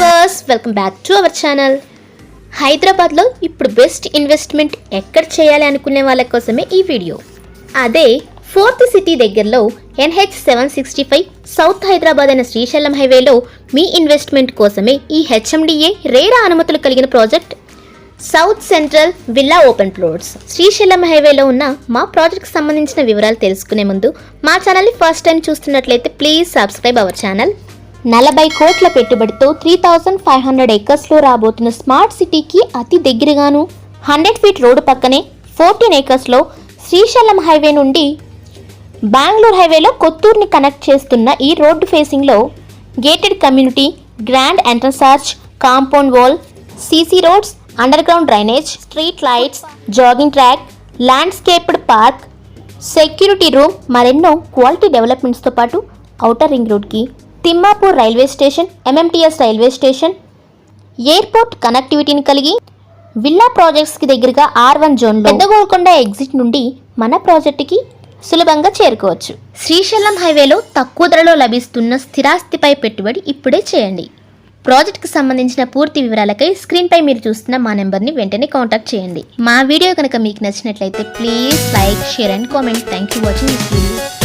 Viewers, welcome back to our channel. హైదరాబాద్లో ఇప్పుడు best investment ఎక్కడ చేయాలి అనుకునే వాళ్ళ కోసమే ఈ వీడియో. అదే ఫోర్త్ సిటీ దగ్గరలో NH 765 సౌత్ హైదరాబాద్ అయిన శ్రీశైలం హైవేలో మీ ఇన్వెస్ట్మెంట్ కోసమే ఈ HMDA రేరా అనుమతులు కలిగిన project south central villa open plots. Srisailam హైవేలో ఉన్న మా ప్రాజెక్ట్కి సంబంధించిన వివరాలు తెలుసుకునే ముందు మా ఛానల్ని ఫస్ట్ టైం చూస్తున్నట్లయితే ప్లీజ్ సబ్స్క్రైబ్ అవర్ ఛానల్. 40 కోట్ల పెట్టుబడితో 3500 ఏకర్స్లో రాబోతున్న స్మార్ట్ సిటీకి అతి దగ్గరగాను 100 ఫీట్ రోడ్డు పక్కనే 14 ఏకర్స్లో శ్రీశైలం హైవే నుండి బెంగళూరు హైవేలో కొత్తూరుని కనెక్ట్ చేస్తున్న ఈ రోడ్డు ఫేసింగ్లో gated community, grand entrance arch, compound wall, CC roads, underground drainage, street lights, jogging track, landscaped park, security room, మరెన్నో క్వాలిటీ డెవలప్మెంట్స్తో పాటు ఔటర్ రింగ్ రోడ్కి Thimmapur railway station, MMTS railway station, airport కనెక్టివిటీని కలిగి విల్లా ప్రాజెక్ట్స్కి దగ్గరగా R1 జోన్లో పెద్ద Golconda exit నుండి మన ప్రాజెక్టుకి సులభంగా చేరుకోవచ్చు. శ్రీశైలం హైవేలో తక్కువ ధరలో లభిస్తున్న స్థిరాస్తిపై పెట్టుబడి ఇప్పుడే చేయండి. ప్రాజెక్ట్కి సంబంధించిన పూర్తి వివరాలకై స్క్రీన్పై మీరు చూస్తున్న మా నెంబర్ని వెంటనే కాంటాక్ట్ చేయండి. మా వీడియో కనుక మీకు నచ్చినట్లయితే please like, share and comment. Thank you watching this video.